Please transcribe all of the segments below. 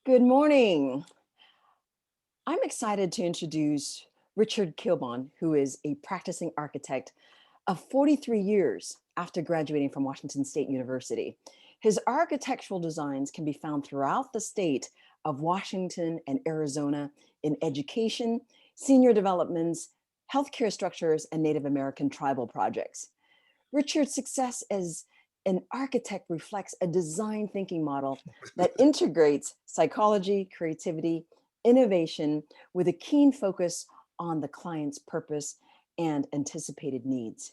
Good morning. I'm excited to introduce Richard Kielbon, who is a practicing architect of 43 years after graduating from Washington State University. His architectural designs can be found throughout the state of Washington and Arizona in education, senior developments, healthcare structures, and Native American tribal projects. Richard's success as an architect reflects a design thinking model that integrates psychology, creativity, innovation with a keen focus on the client's purpose and anticipated needs.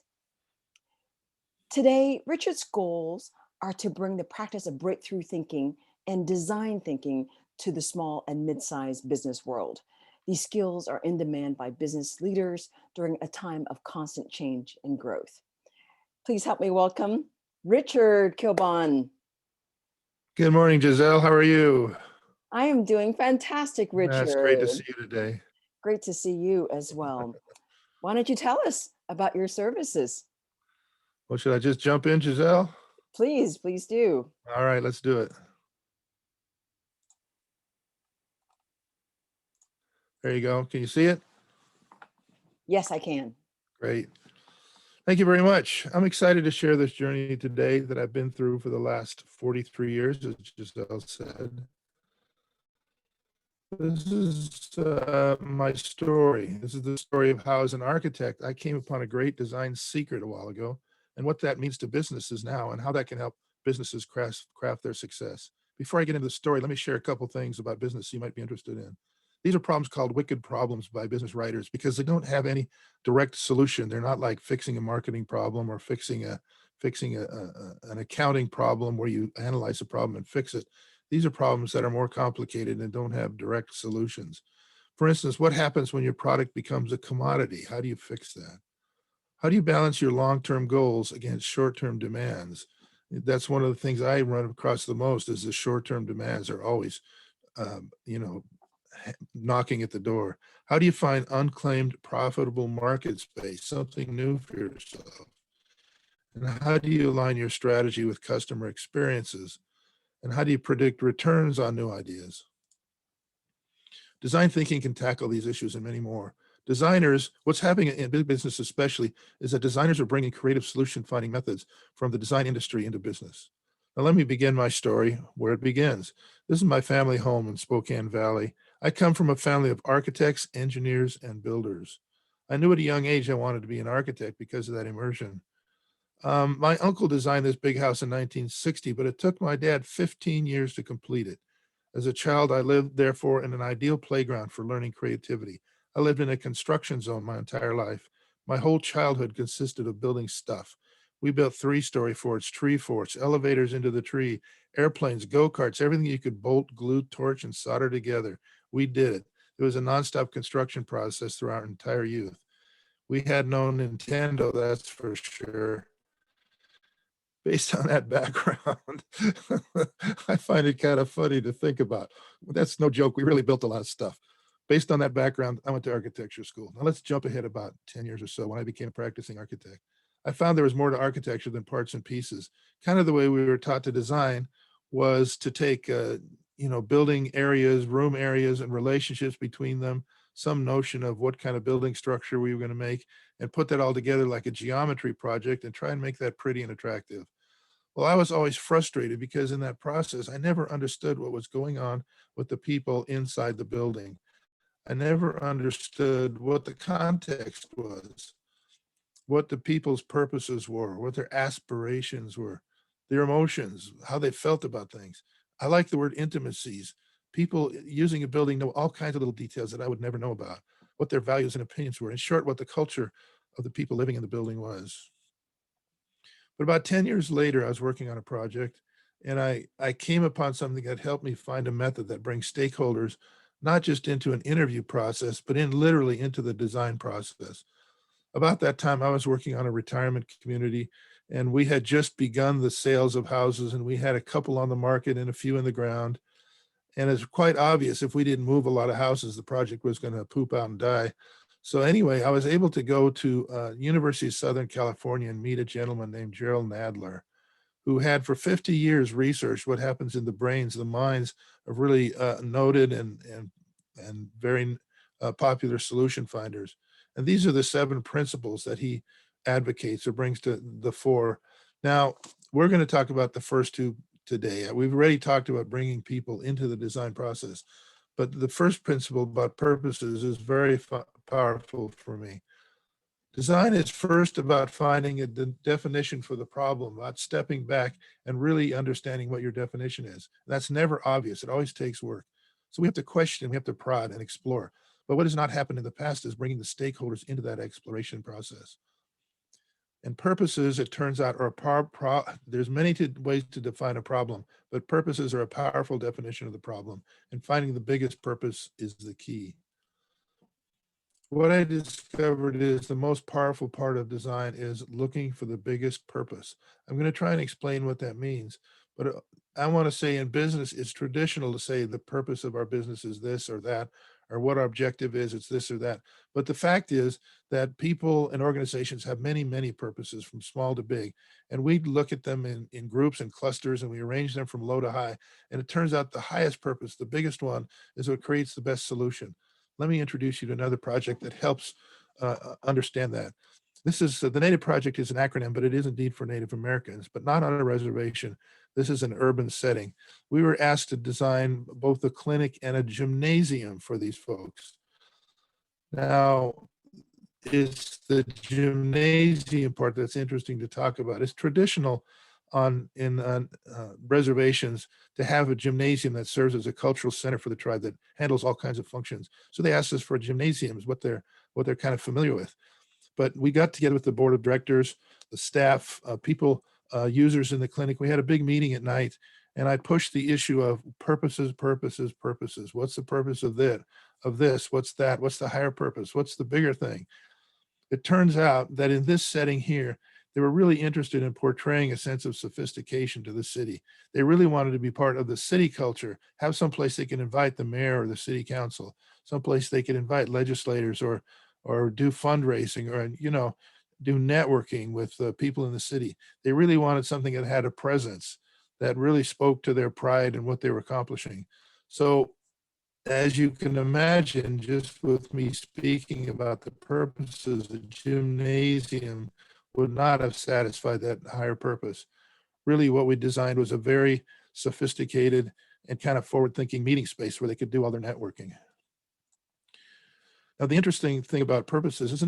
Today, Richard's goals are to bring the practice of breakthrough thinking and design thinking to the small and mid-sized business world. These skills are in demand by business leaders during a time of constant change and growth. Please help me welcome Richard Kielbon. Good morning, Giselle. How are you? I am doing fantastic, It's great to Richard. see you today. Great to see you as well. Why don't you tell us about your services? Well, should I just jump in, Giselle? Please do. All right, let's do it. There you go. Can you see it? Yes, I can. Great. Thank you very much. I'm excited to share this journey today that I've been through for the last 43 years, as Giselle said. This is my story. This is the story of how, as an architect, I came upon a great design secret a while ago and what that means to businesses now and how that can help businesses craft their success. Before I get into the story, let me share a couple things about business you might be interested in. These are problems called wicked problems by business writers because they don't have any direct solution. They're not like fixing a marketing problem or fixing an accounting problem where you analyze a problem and fix it. These are problems that are more complicated and don't have direct solutions. For instance, what happens when your product becomes a commodity? How do you fix that? How do you balance your long-term goals against short-term demands? That's one of the things I run across the most is the short-term demands are always, knocking at the door. How do you find unclaimed profitable market space, something new for yourself? And how do you align your strategy with customer experiences? And how do you predict returns on new ideas? Design thinking can tackle these issues and many more. Designers, what's happening in big business especially, is that designers are bringing creative solution finding methods from the design industry into business. Now let me begin my story where it begins. This is my family home in Spokane Valley. I come from a family of architects, engineers, and builders. I knew at a young age I wanted to be an architect because of that immersion. My uncle designed this big house in 1960, but it took my dad 15 years to complete it. As a child, I lived, therefore, in an ideal playground for learning creativity. I lived in a construction zone my entire life. My whole childhood consisted of building stuff. We built three-story forts, tree forts, elevators into the tree, airplanes, go-karts, everything you could bolt, glue, torch, and solder together. We did it. It was a nonstop construction process through our entire youth. We had no Nintendo, that's for sure. Based on that background, I find it kind of funny to think about. That's no joke. We really built a lot of stuff. Based on that background, I went to architecture school. Now let's jump ahead about 10 years or so when I became a practicing architect. I found there was more to architecture than parts and pieces. Kind of the way we were taught to design was to take, building areas, room areas, and relationships between them, some notion of what kind of building structure we were going to make, and put that all together like a geometry project and try and make that pretty and attractive. Well, I was always frustrated because in that process, I never understood what was going on with the people inside the building. I never understood what the context was, what the people's purposes were, what their aspirations were, their emotions, how they felt about things. I like the word intimacies. People using a building know all kinds of little details that I would never know about, what their values and opinions were. In short, what the culture of the people living in the building was. But about 10 years later, I was working on a project and I came upon something that helped me find a method that brings stakeholders not just into an interview process, but literally into the design process. About that time, I was working on a retirement community and we had just begun the sales of houses and we had a couple on the market and a few in the ground. And it's quite obvious if we didn't move a lot of houses, the project was going to poop out and die. So anyway, I was able to go to University of Southern California and meet a gentleman named Gerald Nadler, who had for 50 years researched what happens in the brains, the minds of really noted and very popular solution finders. And these are the 7 principles that he advocates or brings to the fore. Now, we're going to talk about the first 2 today. We've already talked about bringing people into the design process, but the first principle about purposes is very powerful for me. Design is first about finding a definition for the problem, about stepping back and really understanding what your definition is. That's never obvious. It always takes work. So we have to question, we have to prod and explore. But what has not happened in the past is bringing the stakeholders into that exploration process. And purposes, it turns out, are there's many ways to define a problem, but purposes are a powerful definition of the problem. And finding the biggest purpose is the key. What I discovered is the most powerful part of design is looking for the biggest purpose. I'm going to try and explain what that means, but I want to say in business, it's traditional to say the purpose of our business is this or that, or what our objective is, it's this or that. But the fact is that people and organizations have many, many purposes from small to big. And we look at them in groups and clusters and we arrange them from low to high. And it turns out the highest purpose, the biggest one, is what creates the best solution. Let me introduce you to another project that helps understand that. This is the Native Project is an acronym, but it is indeed for Native Americans, but not on a reservation. This is an urban setting. We were asked to design both a clinic and a gymnasium for these folks. Now, it's the gymnasium part that's interesting to talk about. It's traditional in reservations to have a gymnasium that serves as a cultural center for the tribe that handles all kinds of functions. So they asked us for gymnasiums, what they're kind of familiar with. But we got together with the board of directors, the staff, people, users in the clinic. We had a big meeting at night, and I pushed the issue of purposes, purposes, purposes. What's the purpose of that? Of this? What's that? What's the higher purpose? What's the bigger thing? It turns out that in this setting here, they were really interested in portraying a sense of sophistication to the city. They really wanted to be part of the city culture, have someplace they can invite the mayor or the city council, someplace they could invite legislators or do fundraising or, do networking with people in the city. They really wanted something that had a presence that really spoke to their pride and what they were accomplishing. So as you can imagine, just with me speaking about the purposes, the gymnasium would not have satisfied that higher purpose. Really, what we designed was a very sophisticated and kind of forward-thinking meeting space where they could do all their networking. Now, the interesting thing about purposes is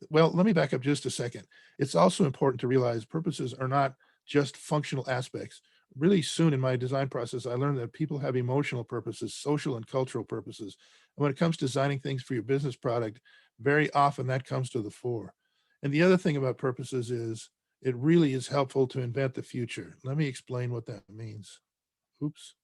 well, let me back up just a second. It's also important to realize purposes are not just functional aspects. Really soon in my design process, I learned that people have emotional purposes, social and cultural purposes. And when it comes to designing things for your business product, very often that comes to the fore. And the other thing about purposes is it really is helpful to invent the future. Let me explain what that means. Oops.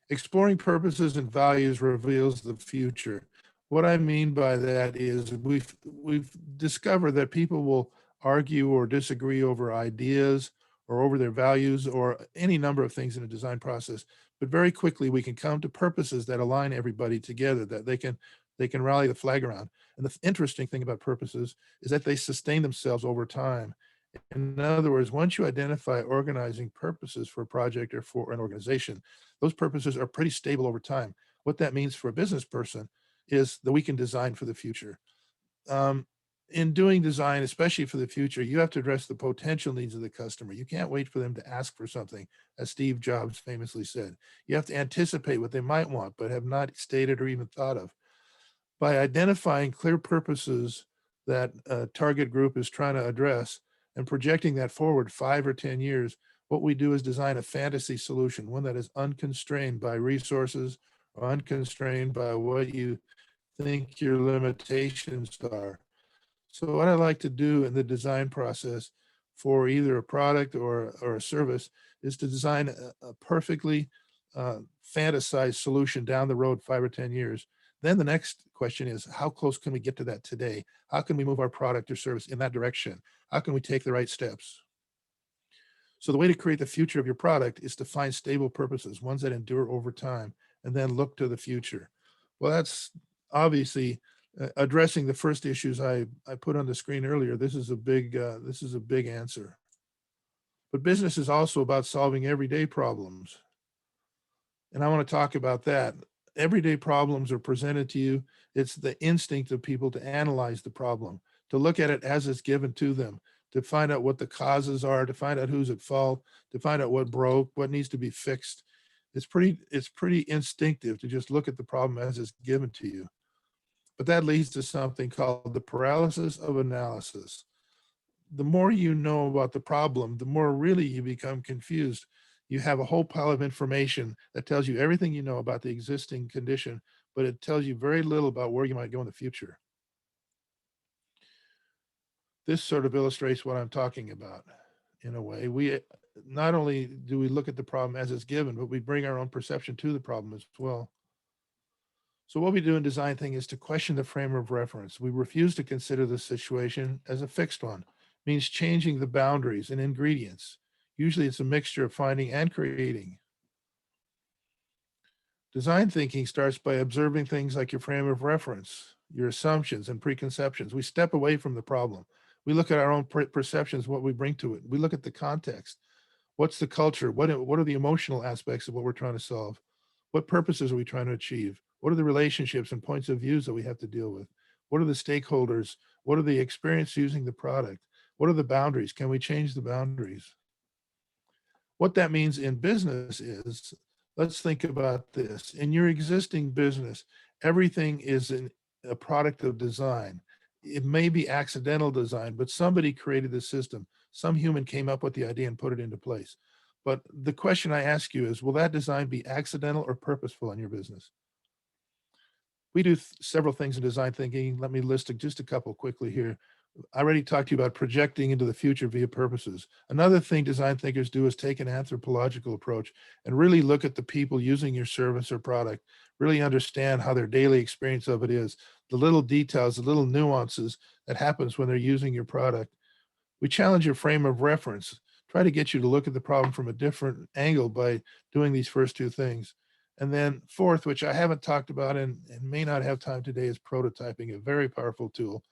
Exploring purposes and values reveals the future. What I mean by that is we've discovered that people will argue or disagree over ideas or over their values or any number of things in a design process, but very quickly we can come to purposes that align everybody together, that they can rally the flag around. And the interesting thing about purposes is that they sustain themselves over time. In other words, once you identify organizing purposes for a project or for an organization, those purposes are pretty stable over time. What that means for a business person is that we can design for the future. Um, in doing design, especially for the future, you have to address the potential needs of the customer. You can't wait for them to ask for something, as Steve Jobs famously said. You have to anticipate what they might want, but have not stated or even thought of. By identifying clear purposes that a target group is trying to address and projecting that forward 5 or 10 years, what we do is design a fantasy solution, one that is unconstrained by resources or unconstrained by what you think your limitations are. So what I like to do in the design process for either a product or a service is to design a perfectly fantasized solution down the road 5 or 10 years. Then the next question is, how close can we get to that today? How can we move our product or service in that direction? How can we take the right steps? So the way to create the future of your product is to find stable purposes, ones that endure over time, and then look to the future. Well, that's obviously addressing the first issues I put on the screen earlier. This is a big answer. But business is also about solving everyday problems. And I want to talk about that. Everyday problems are presented to you. It's the instinct of people to analyze the problem, to look at it as it's given to them, to find out what the causes are, to find out who's at fault, to find out what broke, what needs to be fixed. It's pretty instinctive to just look at the problem as it's given to you. But that leads to something called the paralysis of analysis. The more you know about the problem, the more really you become confused. You have a whole pile of information that tells you everything you know about the existing condition, but it tells you very little about where you might go in the future. This sort of illustrates what I'm talking about in a way. We not only do we look at the problem as it's given, but we bring our own perception to the problem as well. So what we do in design thinking is to question the frame of reference. We refuse to consider the situation as a fixed one. It means changing the boundaries and ingredients. Usually it's a mixture of finding and creating. Design thinking starts by observing things like your frame of reference, your assumptions and preconceptions. We step away from the problem. We look at our own perceptions, what we bring to it. We look at the context. What's the culture? What are the emotional aspects of what we're trying to solve? What purposes are we trying to achieve? What are the relationships and points of views that we have to deal with? What are the stakeholders? What are the experience using the product? What are the boundaries? Can we change the boundaries? What that means in business is, let's think about this. In your existing business, everything is a product of design. It may be accidental design, but somebody created the system. Some human came up with the idea and put it into place. But the question I ask you is, will that design be accidental or purposeful in your business? We do several things in design thinking. Let me list just a couple quickly here. I already talked to you about projecting into the future via purposes. Another thing design thinkers do is take an anthropological approach and really look at the people using your service or product, really understand how their daily experience of it is, the little details, the little nuances that happens when they're using your product. We challenge your frame of reference, try to get you to look at the problem from a different angle by doing these first two things. And then fourth, which I haven't talked about and may not have time today, is prototyping, a very powerful tool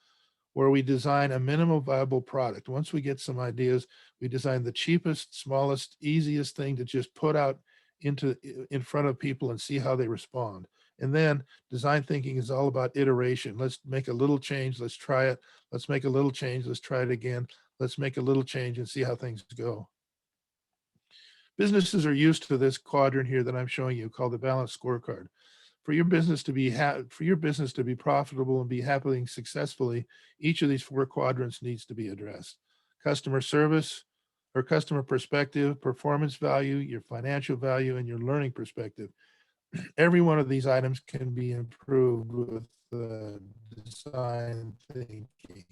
where we design a minimal viable product. Once we get some ideas, we design the cheapest, smallest, easiest thing to just put out in front of people and see how they respond. And then design thinking is all about iteration. Let's make a little change. Let's try it. Let's make a little change. Let's try it again. Let's make a little change and see how things go. Businesses are used to this quadrant here that I'm showing you called the balanced scorecard. For your business to be profitable and be happily and successfully, each of these four quadrants needs to be addressed. Customer service or customer perspective, performance value, your financial value, and your learning perspective. Every one of these items can be improved with design thinking.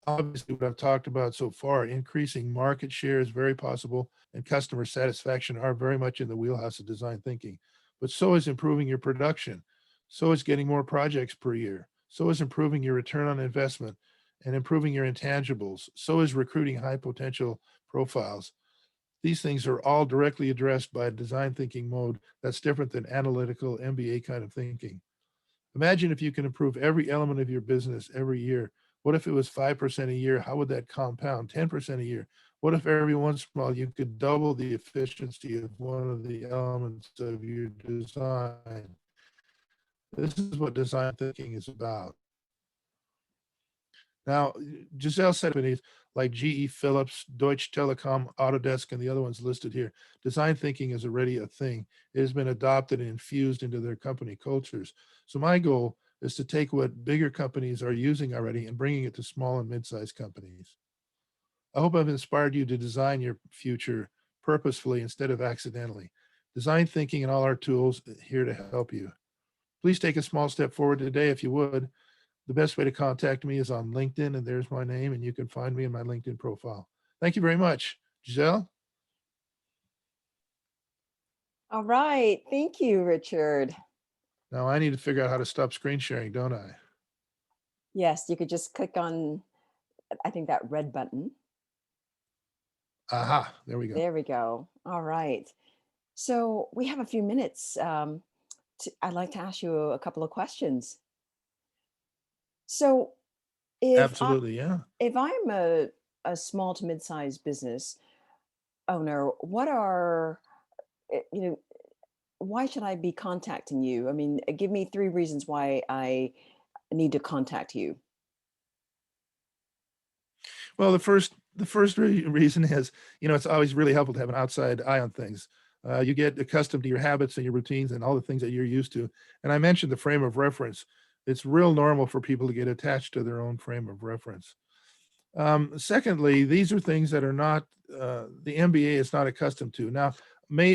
Obviously, what I've talked about so far, increasing market share is very possible, and customer satisfaction are very much in the wheelhouse of design thinking. But so is improving your production. So is getting more projects per year. So is improving your return on investment and improving your intangibles. So is recruiting high potential profiles. These things are all directly addressed by a design thinking mode that's different than analytical MBA kind of thinking. Imagine if you can improve every element of your business every year. What if it was 5% a year? How would that compound? 10% a year? What if every once in a while you could double the efficiency of one of the elements of your design? This is what design thinking is about. Now, Giselle said beneath, like GE Philips, Deutsche Telekom, Autodesk, and the other ones listed here, design thinking is already a thing. It has been adopted and infused into their company cultures. So my goal is to take what bigger companies are using already and bringing it to small and mid-sized companies. I hope I've inspired you to design your future purposefully instead of accidentally. Design thinking and all our tools here to help you. Please take a small step forward today if you would. The best way to contact me is on LinkedIn, and there's my name, and you can find me in my LinkedIn profile. Thank you very much. Giselle? All right. Thank you, Richard. Now I need to figure out how to stop screen sharing, don't I? Yes, you could just click on, I think, that red button. Aha, there we go. There we go. All right. So we have a few minutes. I'd like to ask you a couple of questions. So if I Absolutely, yeah. if I'm a small to mid-sized business owner, what are, you know, why should I be contacting you? I mean, give me 3 reasons why I need to contact you. Well, the first reason is, it's always really helpful to have an outside eye on things. You get accustomed to your habits and your routines and all the things that you're used to. And I mentioned the frame of reference. It's real normal for people to get attached to their own frame of reference. Secondly, these are things that are not the MBA is not accustomed to. Now,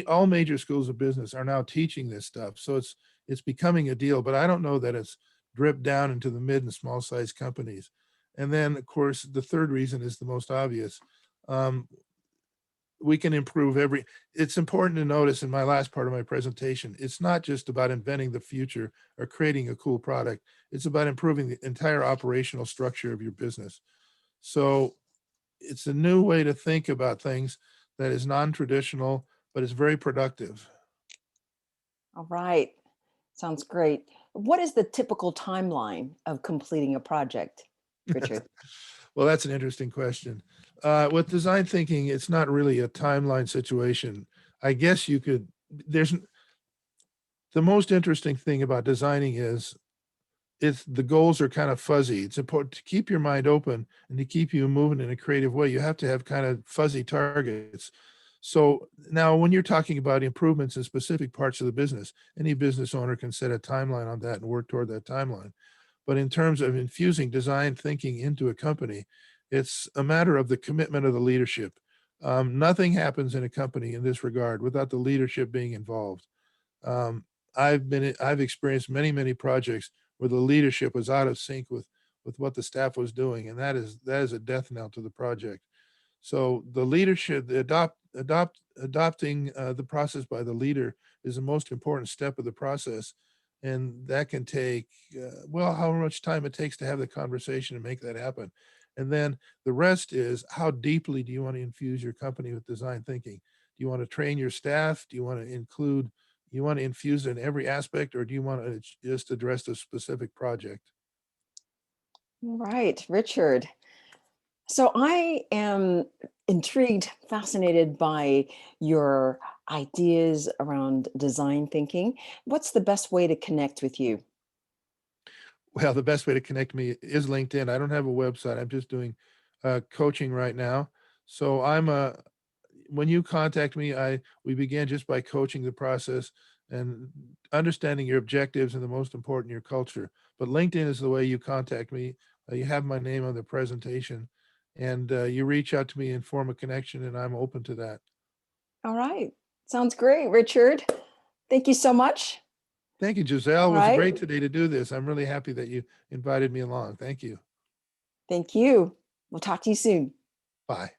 all major schools of business are now teaching this stuff, so it's becoming a deal. But I don't know that it's dripped down into the mid and small size companies. And then, of course, the third reason is the most obvious. Um, we can improve every. It's important to notice in my last part of my presentation, it's not just about inventing the future or creating a cool product. It's about improving the entire operational structure of your business. So it's a new way to think about things that is non-traditional, but is very productive. All right. Sounds great. What is the typical timeline of completing a project, Richard? Well, that's an interesting question. With design thinking, it's not really a timeline situation. I guess you could, there's the most interesting thing about designing is it's the goals are kind of fuzzy. It's important to keep your mind open and to keep you moving in a creative way. You have to have kind of fuzzy targets. So now when you're talking about improvements in specific parts of the business, any business owner can set a timeline on that and work toward that timeline. But in terms of infusing design thinking into a company, it's a matter of the commitment of the leadership. Nothing happens in a company in this regard without the leadership being involved. Um, I've experienced many projects where the leadership was out of sync with what the staff was doing, and that is a death knell to the project. So the leadership, the adopting the process by the leader is the most important step of the process, and that can take well, how much time it takes to have the conversation and make that happen. And then the rest is how deeply do you want to infuse your company with design thinking? Do you want to train your staff? Do you want to include? You want to infuse it in every aspect, or do you want to just address a specific project? All right, Richard. So I am intrigued, fascinated by your ideas around design thinking. What's the best way to connect with you? Well, the best way to connect me is LinkedIn. I don't have a website. I'm just doing coaching right now. So when you contact me, I we begin just by coaching the process and understanding your objectives and the most important, your culture. But LinkedIn is the way you contact me. You have my name on the presentation, and you reach out to me and form a connection, and I'm open to that. All right. Sounds great, Richard. Thank you so much. Thank you, Giselle. All It was right. great today to do this. I'm really happy that you invited me along. Thank you. Thank you. We'll talk to you soon. Bye.